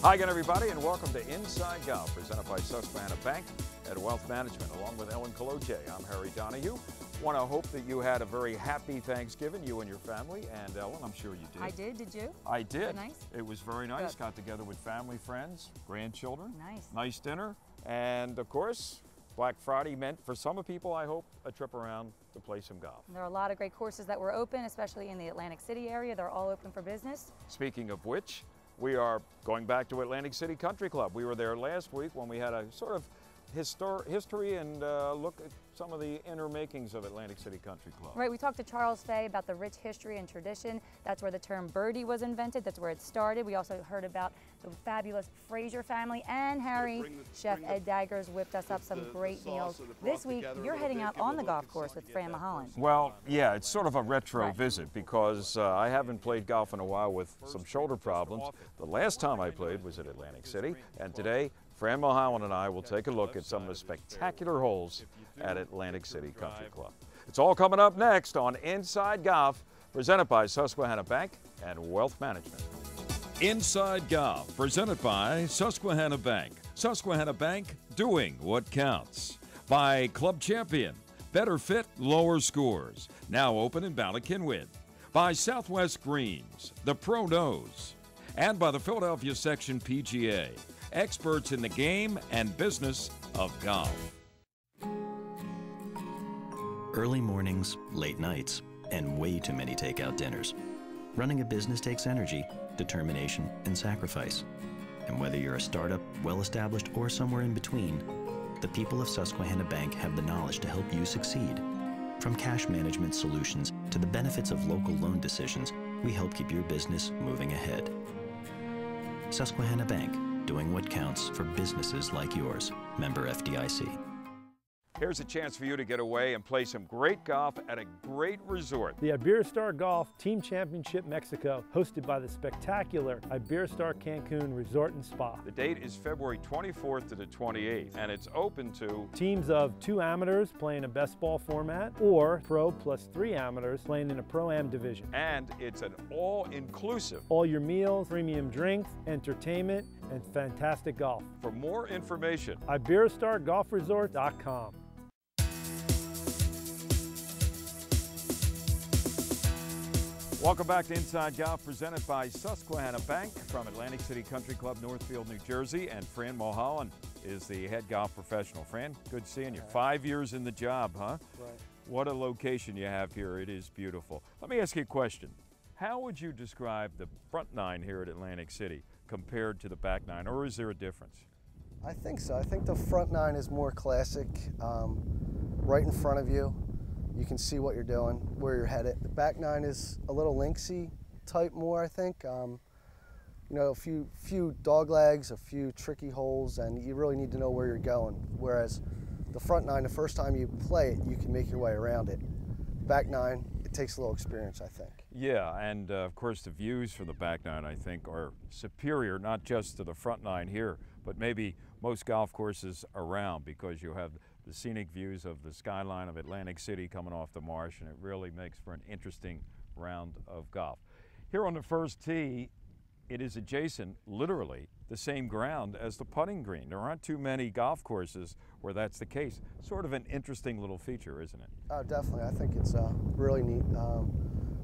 Hi again, everybody, and welcome to Inside Golf, presented by Susquehanna Bank and Wealth Management. Along with Ellen Coloche, I'm Harry Donahue. Want to hope that you had a very happy Thanksgiving, you and your family. And Ellen, I'm sure you did. I did. Did you? I did. Was it nice? It was very nice. Good. Got together with family, friends, grandchildren. Nice. Nice dinner. And of course, Black Friday meant for some people, I hope, a trip around to play some golf. There are a lot of great courses that were open, especially in the Atlantic City area. They're all open for business. Speaking of which, we are going back to Atlantic City Country Club. We were there last week when we had a sort of history and look at some of the inner makings of Atlantic City Country Club. Right, we talked to Charles Fay about the rich history and tradition. That's where the term birdie was invented. That's where it started. We also heard about the fabulous Fraser family, and Harry, Chef Ed Daggers whipped us up some great meals. This week, you're heading out on the golf course with Fran Mulholland. Well, yeah, it's sort of a retro visit because I haven't played golf in a while with some shoulder problems. The last time I played was at Atlantic City, and today Fran Mulholland and I will take a look at some of the spectacular holes at Atlantic City Country Club. It's all coming up next on Inside Golf, presented by Susquehanna Bank and Wealth Management. Inside Golf, presented by Susquehanna Bank. Susquehanna Bank, doing what counts. By Club Champion, better fit, lower scores. Now open in Bala-Cynwyd. By Southwest Greens, the Pro Knows. And by the Philadelphia Section PGA, experts in the game and business of golf. Early mornings, late nights, and way too many takeout dinners. Running a business takes energy, determination, and sacrifice. And whether you're a startup, well-established, or somewhere in between, the people of Susquehanna Bank have the knowledge to help you succeed. From cash management solutions to the benefits of local loan decisions, we help keep your business moving ahead. Susquehanna Bank, doing what counts for businesses like yours. Member FDIC. Here's a chance for you to get away and play some great golf at a great resort. The Iberostar Golf Team Championship Mexico, hosted by the spectacular Iberostar Cancun Resort and Spa. The date is February 24th to the 28th, and it's open to teams of 2 amateurs playing a best ball format, or pro plus 3 amateurs playing in a Pro-Am division. And it's an all-inclusive. All your meals, premium drinks, entertainment, and fantastic golf. For more information, IberostarGolfResort.com. welcome back to Inside Golf, presented by Susquehanna Bank from Atlantic City Country Club, Northfield, New Jersey. And Fran Mulholland is the head golf professional. Fran, good seeing you. 5 years in the job, huh? Right. What a location you have here. It is beautiful. Let me ask you a question. How would you describe the front nine here at Atlantic City compared to the back nine, or is there a difference? I think so. I think the front nine is more classic, right in front of you. You can see what you're doing, where you're headed. The back nine is a little linksy type more, I think. You know, a few dog legs, a few tricky holes, and you really need to know where you're going. Whereas the front nine, the first time you play it, you can make your way around it. Back nine, it takes a little experience, I think. Yeah, and of course the views from the back nine, I think, are superior, not just to the front nine here, but maybe most golf courses around, because you have the scenic views of the skyline of Atlantic City coming off the marsh, and it really makes for an interesting round of golf. Here on the first tee, it is adjacent, literally, the same ground as the putting green. There aren't too many golf courses where that's the case. Sort of an interesting little feature, isn't it? Oh, definitely. I think it's really neat.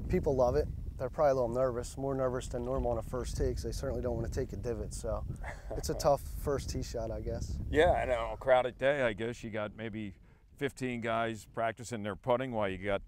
People love it. They're probably a little nervous, more nervous than normal on a first tee, because they certainly don't want to take a divot. So it's a tough first tee shot, I guess. Yeah, and on a crowded day, I guess you got maybe 15 guys practicing their putting while you got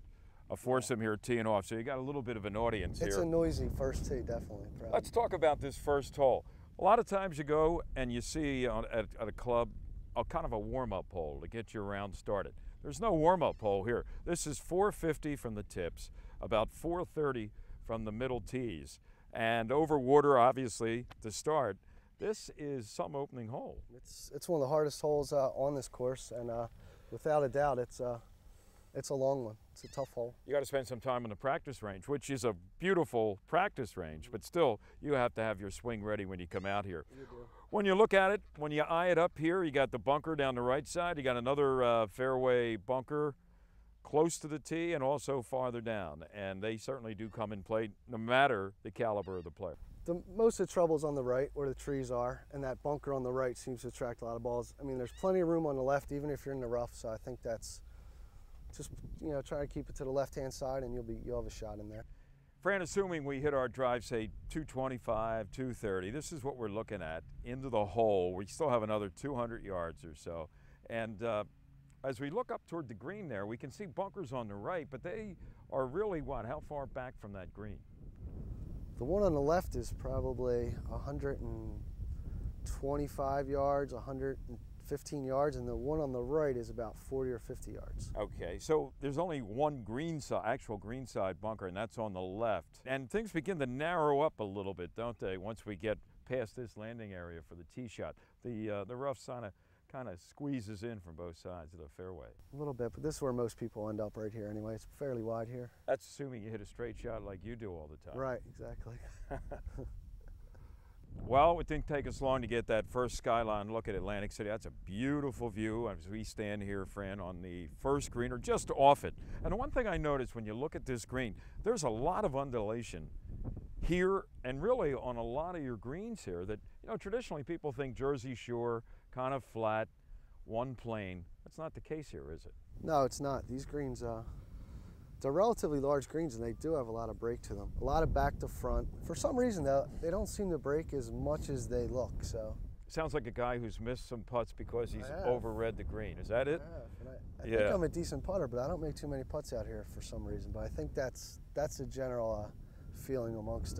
a foursome here teeing off. So you got a little bit of an audience here. It's a noisy first tee, definitely. Let's talk about this first hole. A lot of times you go and you see at a club a kind of a warm-up hole to get your round started. There's no warm-up hole here. This is 450 from the tips, about 430 from the middle tees, and over water, obviously, to start. This is some opening hole. It's one of the hardest holes on this course, and without a doubt, it's a long one. It's a tough hole. You got to spend some time on the practice range, which is a beautiful practice range, but still, you have to have your swing ready when you come out here. You do. When you look at it, when you eye it up here, you got the bunker down the right side. You got another fairway bunker close to the tee and also farther down, and they certainly do come in play no matter the caliber of the player. Most of the trouble's on the right where the trees are, and that bunker on the right seems to attract a lot of balls. I mean, there's plenty of room on the left, even if you're in the rough, so I think that's just, you know, try to keep it to the left-hand side and you'll have a shot in there. Fran, assuming we hit our drive, say 225, 230, this is what we're looking at into the hole. We still have another 200 yards or so. And as we look up toward the green there, we can see bunkers on the right, but they are really what? How far back from that green? The one on the left is probably 125 yards, 115 yards, and the one on the right is about 40 or 50 yards. Okay, so there's only one green side, actual green side bunker, and that's on the left. And things begin to narrow up a little bit, don't they, once we get past this landing area for the tee shot. The rough kind of squeezes in from both sides of the fairway. A little bit, but this is where most people end up right here anyway. It's fairly wide here. That's assuming you hit a straight shot like you do all the time. Right, exactly. Well, it didn't take us long to get that first skyline look at Atlantic City. That's a beautiful view as we stand here, Fran, on the first green, or just off it. And the one thing I noticed when you look at this green, there's a lot of undulation here and really on a lot of your greens here that, you know, traditionally people think Jersey Shore, kind of flat, one plane. That's not the case here, is it? No, it's not. These greens, they're relatively large greens, and they do have a lot of break to them. A lot of back to front. For some reason, though, they don't seem to break as much as they look. So sounds like a guy who's missed some putts because he's overread the green. Is that it? I think I'm a decent putter, but I don't make too many putts out here for some reason. But I think that's a general feeling amongst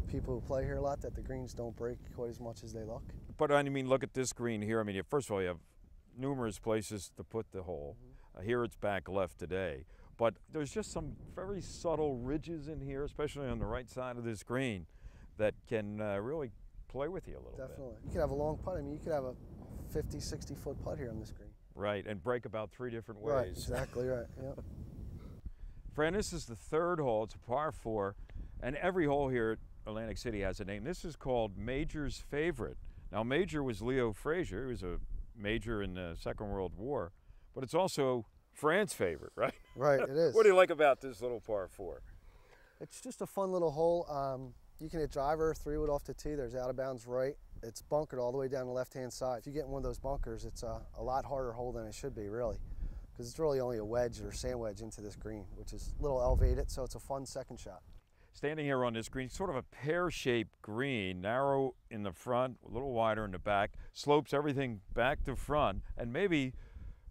people who play here a lot, that the greens don't break quite as much as they look. But I mean, look at this green here. I mean, first of all, you have numerous places to put the hole. Here it's back left today. But there's just some very subtle ridges in here, especially on the right side of this green, that can really play with you a little bit. Definitely. You could have a long putt. I mean, you could have a 50, 60-foot putt here on this green. Right, and break about 3 different ways. Right, exactly right, yep. Fran, this is the third hole. It's a par 4, and every hole here at Atlantic City has a name. This is called Major's Favorite. Now, Major was Leo Frazier. He was a major in the Second World War, but it's also Fran's favorite, right? Right, it is. What do you like about this little par 4? It's just a fun little hole. You can hit driver, 3-wood off the tee. There's out of bounds right. It's bunkered all the way down the left-hand side. If you get in one of those bunkers, it's a lot harder hole than it should be, really, because it's really only a wedge or sand wedge into this green, which is a little elevated, so it's a fun second shot. Standing here on this green, sort of a pear-shaped green, narrow in the front, a little wider in the back, slopes everything back to front, and maybe,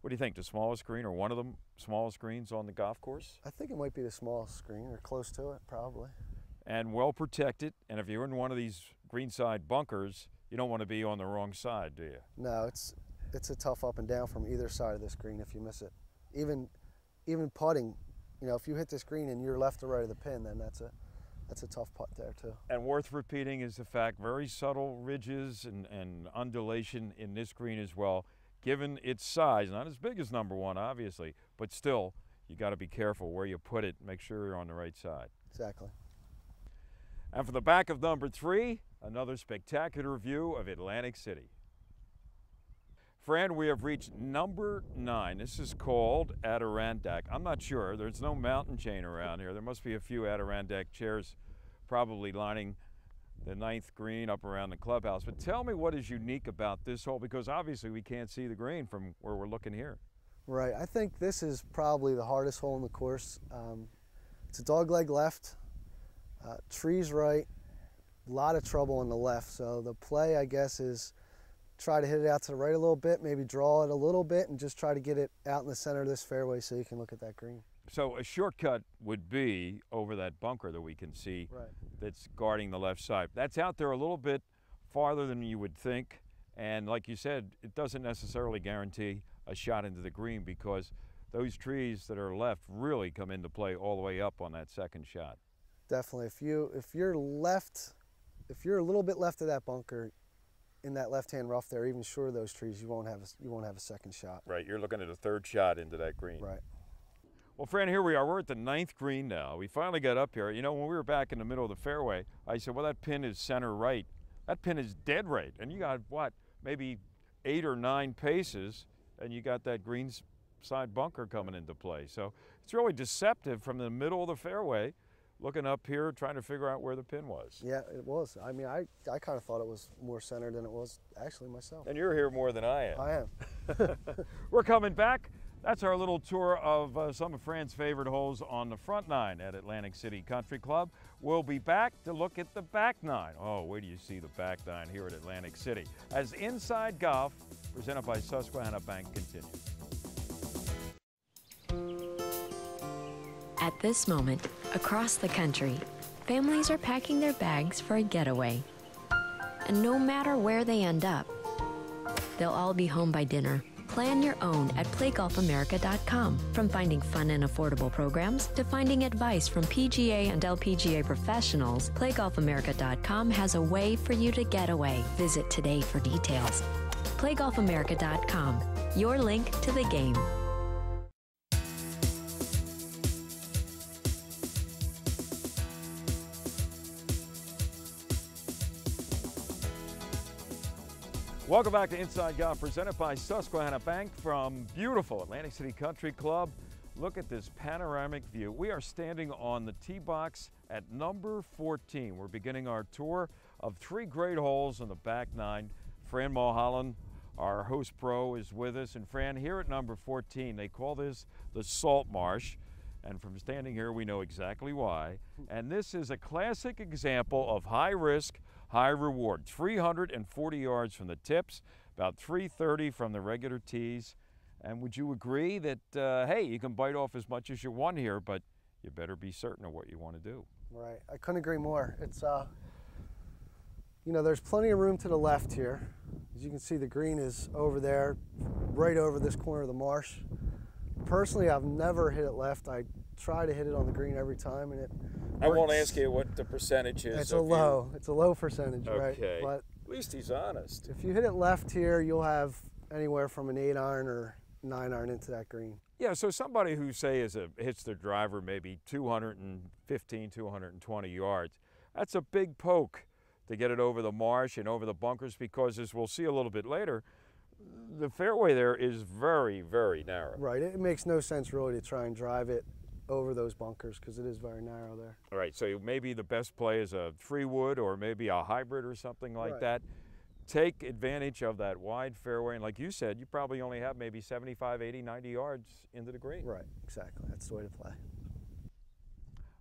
what do you think, the smallest green or one of the smallest greens on the golf course? I think it might be the smallest green, or close to it, probably. And well protected, and if you're in one of these greenside bunkers, you don't want to be on the wrong side, do you? No, it's a tough up and down from either side of this green if you miss it. Even putting, you know, if you hit this green and you're left or right of the pin, then that's a tough putt there too. And worth repeating is the fact, very subtle ridges and undulation in this green as well. Given its size, not as big as number 1, obviously, but still, you got to be careful where you put it. Make sure you're on the right side. Exactly. And for the back of number 3, another spectacular view of Atlantic City. Fran, we have reached number 9. This is called Adirondack. I'm not sure. There's no mountain chain around here. There must be a few Adirondack chairs probably lining the 9th green up around the clubhouse. But tell me what is unique about this hole, because obviously we can't see the green from where we're looking here. Right. I think this is probably the hardest hole in the course. It's a dogleg left, trees right, a lot of trouble on the left. So the play, I guess, is try to hit it out to the right a little bit, maybe draw it a little bit, and just try to get it out in the center of this fairway so you can look at that green. So a shortcut would be over that bunker that we can see, right, that's guarding the left side. That's out there a little bit farther than you would think, and like you said, it doesn't necessarily guarantee a shot into the green, because those trees that are left really come into play all the way up on that second shot. Definitely. If you're a little bit left of that bunker, in that left-hand rough there, even short of those trees, you won't have a second shot. Right, you're looking at a third shot into that green. Right. Well, Fran, here we are. We're at the 9th green now. We finally got up here. You know, when we were back in the middle of the fairway, I said, well, that pin is center right. That pin is dead right. And you got, what, maybe 8 or 9 paces, and you got that green side bunker coming into play. So it's really deceptive from the middle of the fairway looking up here, trying to figure out where the pin was. Yeah, it was. I mean, I kind of thought it was more centered than it was actually myself. And you're here more than I am. I am. We're coming back. That's our little tour of some of Fran's favorite holes on the front nine at Atlantic City Country Club. We'll be back to look at the back nine. Oh, wait till you see the back nine here at Atlantic City as Inside Golf, presented by Susquehanna Bank, continues. At this moment, across the country, families are packing their bags for a getaway. And no matter where they end up, they'll all be home by dinner. Plan your own at playgolfamerica.com. From finding fun and affordable programs to finding advice from PGA and LPGA professionals, playgolfamerica.com has a way for you to get away. Visit today for details. playgolfamerica.com, your link to the game. Welcome back to Inside Golf, presented by Susquehanna Bank from beautiful Atlantic City Country Club. Look at this panoramic view. We are standing on the tee box at number 14. We're beginning our tour of 3 great holes in the back nine. Fran Mulholland, our host pro, is with us. And Fran, here at number 14, they call this the Salt Marsh. And from standing here, we know exactly why. And this is a classic example of high risk, high reward. 340 yards from the tips, about 330 from the regular tees. And would you agree that, hey, you can bite off as much as you want here, but you better be certain of what you want to do. Right, I couldn't agree more. It's, you know, there's plenty of room to the left here. As you can see, the green is over there, right over this corner of the marsh. Personally, I've never hit it left. I try to hit it on the green every time, and it works. I won't ask you what the percentage is. It's a low percentage, right? Okay. But at least he's honest. if you hit it left here, you'll have anywhere from an 8-iron or 9-iron into that green. Yeah, so somebody who, say, hits their driver maybe 215, 220 yards, that's a big poke to get it over the marsh and over the bunkers, because, as we'll see a little bit later, the fairway there is very, very narrow. Right, it makes no sense really to try and drive it over those bunkers because it is very narrow there. All right, so maybe the best play is a 3-wood or maybe a hybrid or something like Right. that. Take advantage of that wide fairway, and like you said, you probably only have maybe 75, 80, 90 yards into the green. Right, exactly, that's the way to play.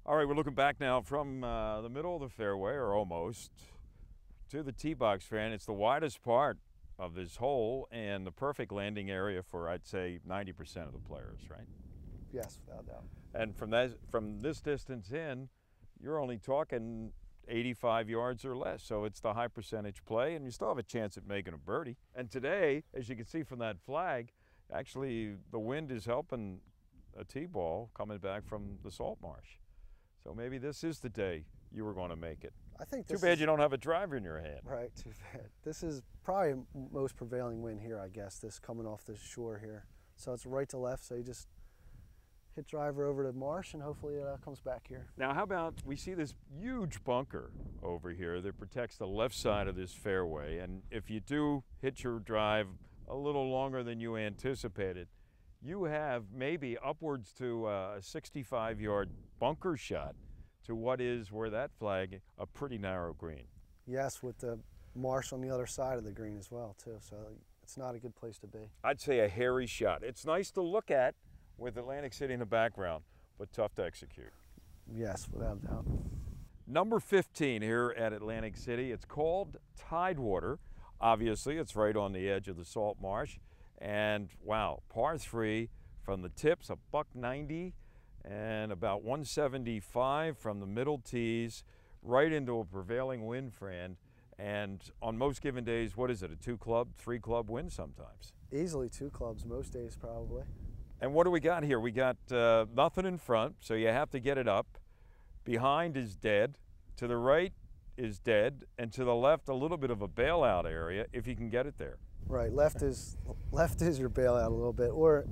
All right, we're looking back now from the middle of the fairway, or almost, to the tee box, Fran. It's the widest part of this hole and the perfect landing area for, I'd say, 90% of the players, right? Yes, without doubt. And from this distance in, you're only talking 85 yards or less. So it's the high percentage play, and you still have a chance at making a birdie. And today, as you can see from that flag, actually the wind is helping a tee ball coming back from the salt marsh. So maybe this is the day you were going to make it. I think Too this bad is, you don't have a driver in your hand. Right, too bad. This is probably most prevailing wind here, I guess, this coming off the shore here. So it's right to left, so you just hit driver over to marsh and hopefully it comes back here. Now, how about, we see this huge bunker over here that protects the left side of this fairway, and if you do hit your drive a little longer than you anticipated, you have maybe upwards to a 65-yard bunker shot to what is, where that flag, a pretty narrow green. Yes, with the marsh on the other side of the green as well, too, so it's not a good place to be. I'd say a hairy shot. It's nice to look at with Atlantic City in the background, but tough to execute. Yes, without doubt. Number 15 here at Atlantic City. It's called Tidewater. Obviously, it's right on the edge of the salt marsh. And wow, par 3 from the tips, $190, and about 175 from the middle tees, right into a prevailing wind, Fran. And on most given days, what is it, a 2-club, 3-club win sometimes? Easily 2 clubs, most days probably. And what do we got here? We got nothing in front, so you have to get it up. Behind is dead. To the right is dead. And to the left, a little bit of a bailout area, if you can get it there. Right, left is your bailout a little bit, or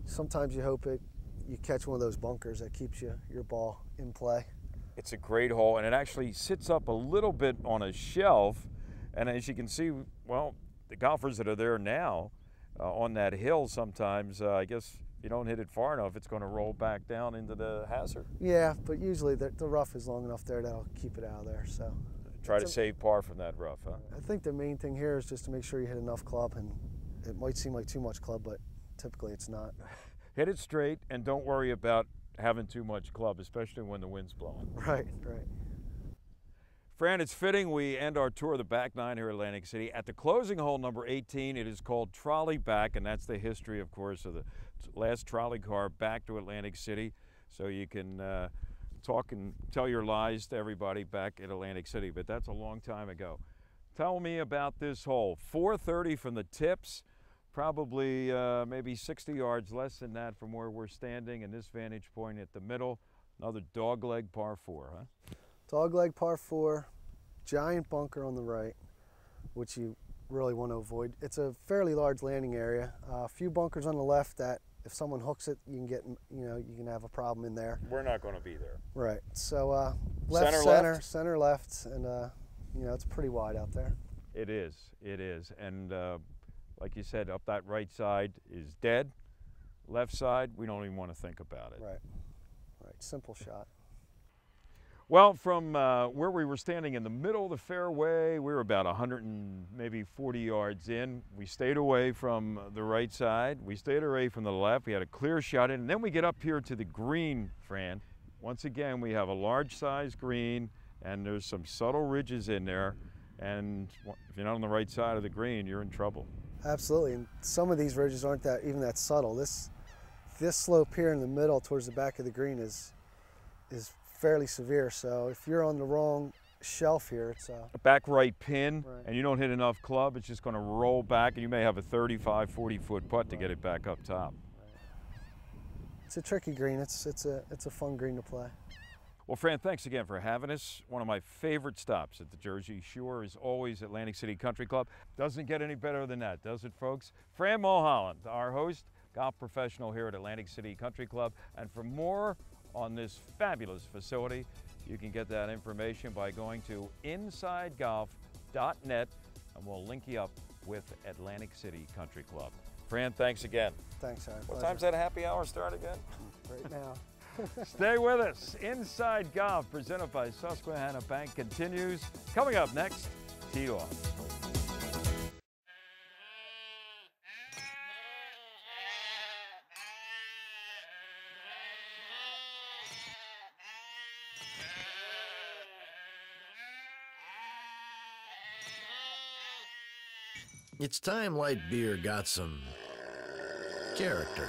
sometimes you hope you catch one of those bunkers that keeps your ball in play. It's a great hole, and it actually sits up a little bit on a shelf. And as you can see, well, the golfers that are there now, on that hill sometimes, I guess you don't hit it far enough, it's going to roll back down into the hazard. Yeah, but usually the rough is long enough there that'll keep it out of there. So Try to save par from that rough, huh? I think the main thing here is just to make sure you hit enough club, and it might seem like too much club, but typically it's not. Hit it straight and don't worry about having too much club, especially when the wind's blowing. Right, right. Fran, it's fitting we end our tour of the back nine here at Atlantic City. At the closing hole, number 18, it is called Trolley Back, and that's the history, of course, of the last trolley car back to Atlantic City. So you can talk and tell your lies to everybody back at Atlantic City, but that's a long time ago. Tell me about this hole. 430 from the tips, probably maybe 60 yards less than that from where we're standing, and this vantage point at the middle. Another dogleg par 4, huh? Dogleg par 4, giant bunker on the right, which you really want to avoid. It's a fairly large landing area. A few bunkers on the left that if someone hooks it, you can get, you can have a problem in there. We're not going to be there. Right. So left, center, left, and it's pretty wide out there. It is. It is. And like you said, up that right side is dead. Left side, we don't even want to think about it. Right. Right. Simple shot. Well, from where we were standing in the middle of the fairway, we were about 100 and maybe 40 yards in. We stayed away from the right side. We stayed away from the left. We had a clear shot in. And then we get up here to the green, Fran. Once again, we have a large size green, and there's some subtle ridges in there. And if you're not on the right side of the green, you're in trouble. Absolutely. And some of these ridges aren't even that subtle. This slope here in the middle towards the back of the green is fairly severe, so if you're on the wrong shelf here, it's a back right pin, right, and you don't hit enough club, it's just going to roll back, and you may have a 35, 40-foot putt to get it back up top. Right. It's a tricky green. It's a fun green to play. Well, Fran, thanks again for having us. One of my favorite stops at the Jersey Shore is always Atlantic City Country Club. Doesn't get any better than that, does it, folks? Fran Mulholland, our host, golf professional here at Atlantic City Country Club, and for more on this fabulous facility, you can get that information by going to insidegolf.net, and we'll link you up with Atlantic City Country Club. Fran, thanks again. Thanks, Aaron. What time's that happy hour start again? Right now. Stay with us. Inside Golf, presented by Susquehanna Bank, continues. Coming up next, Tee Off. It's time light beer got some character.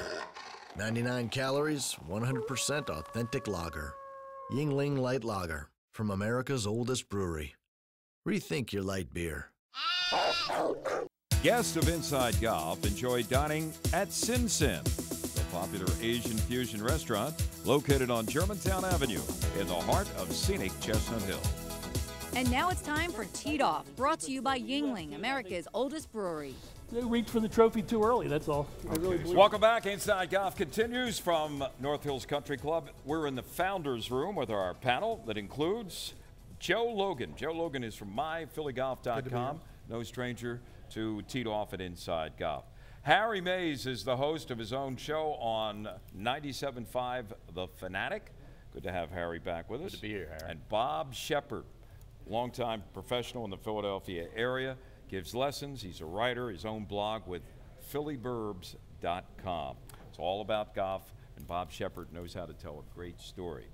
99 calories, 100% authentic lager. Yuengling Light Lager from America's oldest brewery. Rethink your light beer. Guests of Inside Golf enjoy dining at Sin Sin, the popular Asian fusion restaurant located on Germantown Avenue in the heart of scenic Chestnut Hill. And now it's time for Teed Off, brought to you by Yuengling, America's oldest brewery. They reached for the trophy too early, that's all. Welcome back. Inside Golf continues from North Hills Country Club. We're in the Founders Room with our panel that includes Joe Logan. Joe Logan is from myphillygolf.com, no stranger to Teed Off at Inside Golf. Harry Mays is the host of his own show on 97.5 The Fanatic. Good to have Harry back with us. Good to be here, Harry. And Bob Shepard, longtime professional in the Philadelphia area, gives lessons. He's a writer, his own blog with phillyburbs.com. It's all about golf, and Bob Shepard knows how to tell a great story.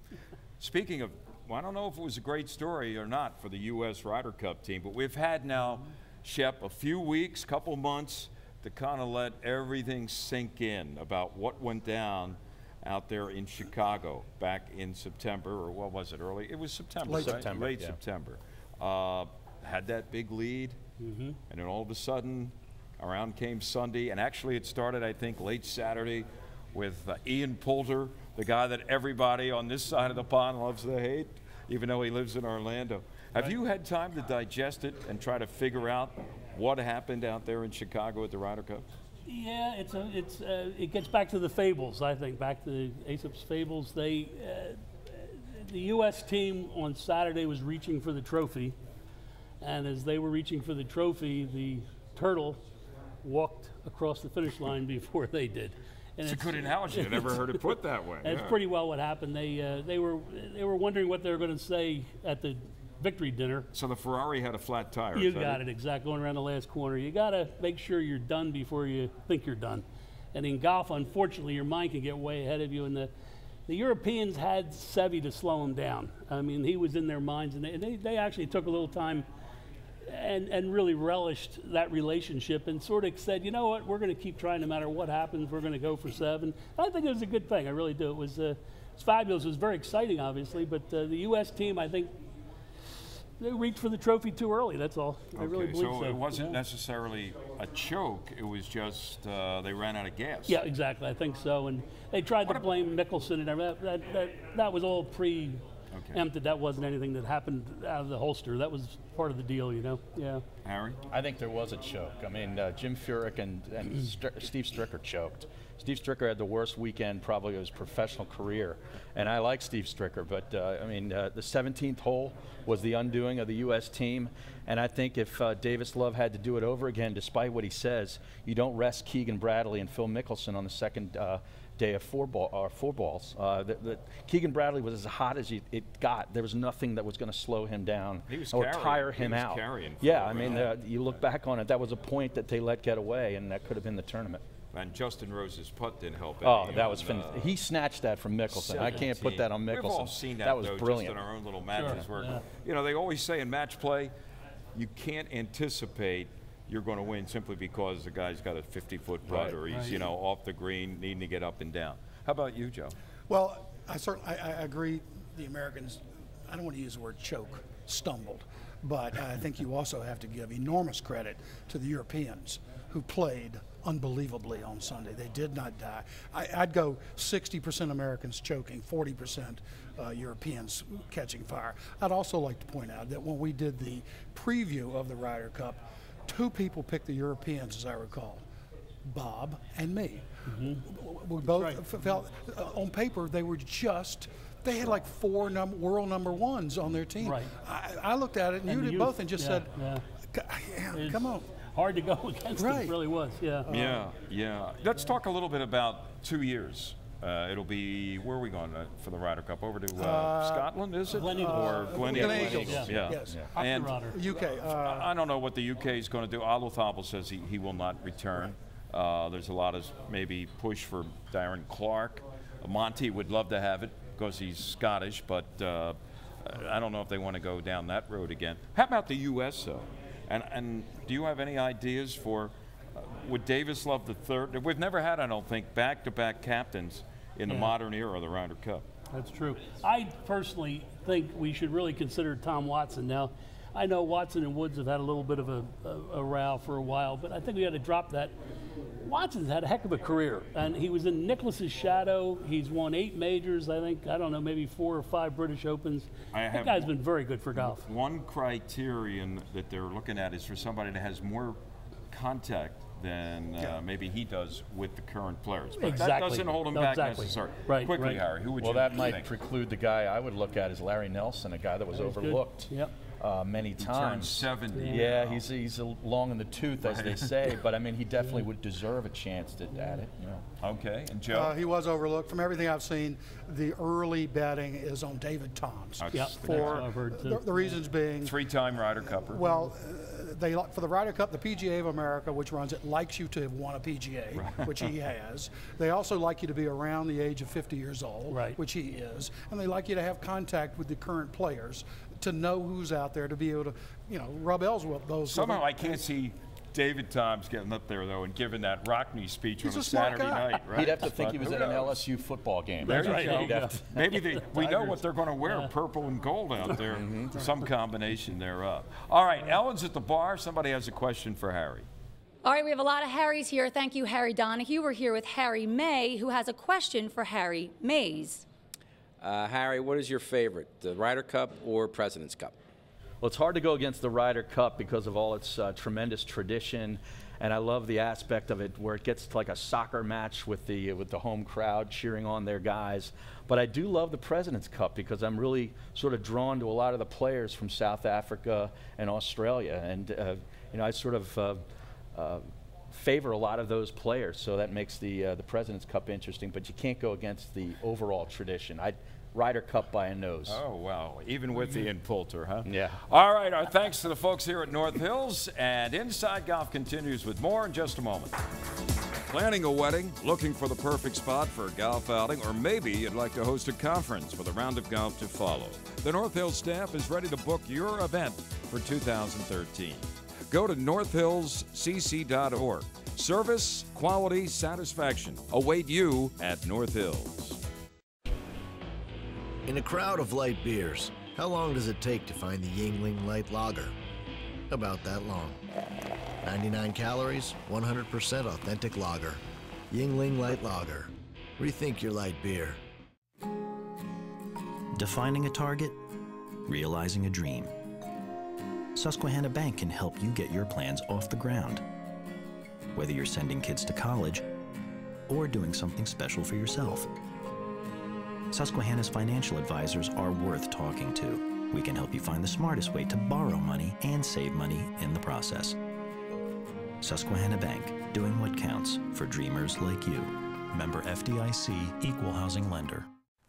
Speaking of, well, I don't know if it was a great story or not for the U.S. Ryder Cup team, but we've had now, Shep, a few weeks, couple months to kind of let everything sink in about what went down out there in Chicago back in September, or what was it, early? It was September, Late right? September, Late yeah. September. Had that big lead, and then all of a sudden, around came Sunday, and actually it started, I think, late Saturday with Ian Poulter, the guy that everybody on this side of the pond loves to hate, even though he lives in Orlando. Have you had time to digest it and try to figure out what happened out there in Chicago at the Ryder Cup? Yeah, it gets back to the fables, I think, back to Aesop's fables. The U.S. team on Saturday was reaching for the trophy, and as they were reaching for the trophy, the turtle walked across the finish line before they did. And it's a good analogy. I never heard it put that way. It's pretty well what happened. They were wondering what they were going to say at the victory dinner. So the Ferrari had a flat tire. You got it, exactly. Going around the last corner. You got to make sure you're done before you think you're done. And in golf, unfortunately, your mind can get way ahead of you. And the Europeans had Seve to slow him down. I mean, he was in their minds, and they actually took a little time and really relished that relationship and sort of said, you know what, we're going to keep trying no matter what happens. We're going to go for 7. I think it was a good thing. I really do. It was fabulous. It was very exciting, obviously, but the U.S. team, I think, they reached for the trophy too early. That's all. I really believe so. So it wasn't necessarily a choke. It was just they ran out of gas. Yeah, exactly. I think so. And they tried to blame Mickelson and everything. That was all preempted. That wasn't anything that happened out of the holster. That was part of the deal, you know. Yeah. Harry? I think there was a choke. I mean, Jim Furyk and Steve Stricker choked. Steve Stricker had the worst weekend probably of his professional career, and I like Steve Stricker, but I mean, the 17th hole was the undoing of the U.S. team, and I think if Davis Love had to do it over again, despite what he says, you don't rest Keegan Bradley and Phil Mickelson on the second day of four balls. Keegan Bradley was as hot as it got. There was nothing that was going to slow him down or tire him out. Yeah, I mean, you look back on it, that was a point that they let get away, and that could have been the tournament. And Justin Rose's putt didn't help. Oh, that was fantastic. He snatched that from Mickelson. 17. I can't put that on Mickelson. We've all seen that was though, brilliant. Just in our own little matches where, you know, they always say in match play, you can't anticipate you're going to win simply because the guy's got a 50-foot putt or he's, you know, off the green, needing to get up and down. How about you, Joe? Well, I agree. The Americans, I don't want to use the word choke, stumbled, but I think you also have to give enormous credit to the Europeans who played unbelievably on Sunday. They did not die. I'd go 60% Americans choking, 40% Europeans catching fire. I'd also like to point out that when we did the preview of the Ryder Cup, 2 people picked the Europeans, as I recall, Bob and me. Mm-hmm. We both felt, on paper, they had like 4 world number 1s on their team. Right. I looked at it, and you did both, and just said, come on. Hard to go against them, it really was, yeah. Let's talk a little bit about 2 years. It'll be, where are we going for the Ryder Cup? Over to Scotland, is it? Or Glen Eagles. Yes. And UK. I don't know what the UK is going to do. Allo Thapel says he will not return. There's a lot of maybe push for Darren Clarke. Monty would love to have it because he's Scottish, but I don't know if they want to go down that road again. How about the U.S., though? And do you have any ideas for, would Davis Love III, we've never had, I don't think, back-to-back captains in the modern era of the Ryder Cup. That's true. I personally think we should really consider Tom Watson. Now, I know Watson and Woods have had a little bit of a row for a while, but I think we got to drop that. Watson's had a heck of a career, and he was in Nicklaus's shadow. He's won 8 majors, I think. I don't know, maybe 4 or 5 British Opens. That guy's been very good for golf. One criterion that they're looking at is for somebody that has more contact than maybe he does with the current players. But that doesn't hold him back necessarily. Right, Quickly, Harry, who would you think? That might preclude the guy I would look at is Larry Nelson, a guy that was overlooked. Yep. Many times. He turned 70. Yeah, he's long in the tooth, as they say, but I mean, he definitely would deserve a chance at it. You know. Okay, and Joe? He was overlooked. From everything I've seen, the early betting is on David Toms. For the reasons being 3-time Ryder Cupper. Well, for the Ryder Cup, the PGA of America, which runs it, likes you to have won a PGA, which he has. They also like you to be around the age of 50 years old, which he is, and they like you to have contact with the current players, to know who's out there, to be able to, rub elbows with those. Somehow I can't see David Toms getting up there, though, and giving that Rockney speech on a Saturday night, right? He'd have to think he was at an LSU football game. There you go. Maybe we know what they're going to wear, purple and gold out there, some combination thereof. All right, Ellen's at the bar. Somebody has a question for Harry. All right, we have a lot of Harrys here. Thank you, Harry Donahue. We're here with Harry May, who has a question for Harry Mays. Harry, what is your favorite, the Ryder Cup or President's Cup? Well, it's hard to go against the Ryder Cup because of all its tremendous tradition, and I love the aspect of it where it gets to like a soccer match with the home crowd cheering on their guys. But I do love the President's Cup because I'm really sort of drawn to a lot of the players from South Africa and Australia, and I sort of favor a lot of those players, so that makes the President's Cup interesting. But you can't go against the overall tradition. Ryder Cup by a nose. Oh, wow. Even with the Ian Poulter, huh? Yeah. All right. Our thanks to the folks here at North Hills. And Inside Golf continues with more in just a moment. Planning a wedding, looking for the perfect spot for a golf outing, or maybe you'd like to host a conference with a round of golf to follow. The North Hills staff is ready to book your event for 2013. Go to northhillscc.org. Service, quality, satisfaction await you at North Hills. In a crowd of light beers, how long does it take to find the Yuengling Light Lager? About that long. 99 calories, 100% authentic lager. Yuengling Light Lager. Rethink your light beer. Defining a target, realizing a dream. Susquehanna Bank can help you get your plans off the ground. Whether you're sending kids to college or doing something special for yourself. Susquehanna's financial advisors are worth talking to. We can help you find the smartest way to borrow money and save money in the process. Susquehanna Bank, doing what counts for dreamers like you. Member FDIC, Equal Housing Lender.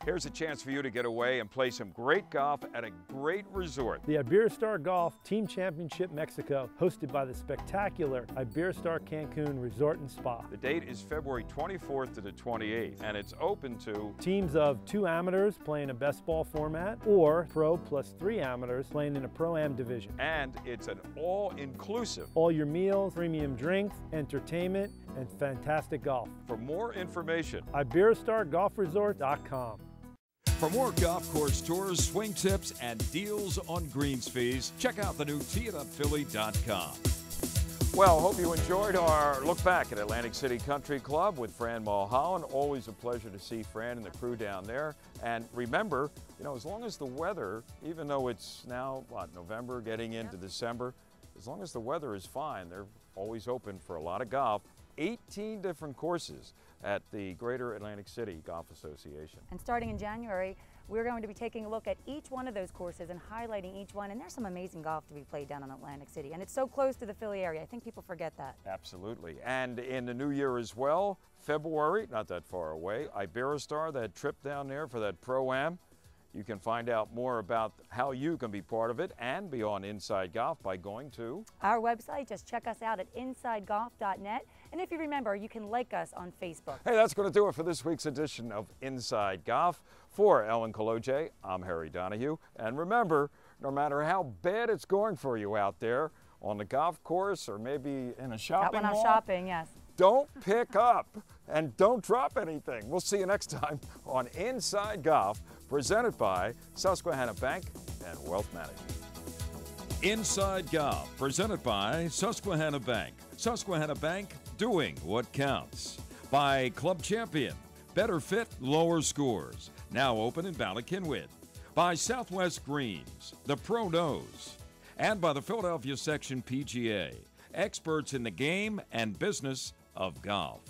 Here's a chance for you to get away and play some great golf at a great resort. The Iberostar Golf Team Championship Mexico, hosted by the spectacular Iberostar Cancun Resort and Spa. The date is February 24th to the 28th, and it's open to teams of 2 amateurs playing a best ball format, or pro plus 3 amateurs playing in a Pro-Am division. And it's an all-inclusive. All your meals, premium drinks, entertainment, and fantastic golf. For more information, IberostarGolfResort.com. For more golf course tours, swing tips, and deals on greens fees, check out the new teeitupphilly.com. Well, hope you enjoyed our look back at Atlantic City Country Club with Fran Mulholland. Always a pleasure to see Fran and the crew down there. And remember, you know, as long as the weather, even though it's now, November, getting into December, as long as the weather is fine, they're always open for a lot of golf. 18 different courses at the Greater Atlantic City Golf Association. And starting in January, we're going to be taking a look at each one of those courses and highlighting each one. And there's some amazing golf to be played down in Atlantic City. And it's so close to the Philly area. I think people forget that. Absolutely. And in the new year as well, February, not that far away, Iberostar, that trip down there for that Pro-Am. You can find out more about how you can be part of it and be on Inside Golf by going to our website. Just check us out at insidegolf.net. And if you remember, you can like us on Facebook. Hey, that's going to do it for this week's edition of Inside Golf. For Ellen Kaloje, I'm Harry Donahue. And remember, no matter how bad it's going for you out there on the golf course or maybe in a shopping mall, when I'm shopping, yes. Don't pick up and don't drop anything. We'll see you next time on Inside Golf, presented by Susquehanna Bank and Wealth Management. Inside Golf, presented by Susquehanna Bank. Susquehanna Bank, doing what counts. By Club Champion, better fit, lower scores. Now open in Ballackinwood. By Southwest Greens, the Pro Knows. And by the Philadelphia Section PGA, experts in the game and business of golf.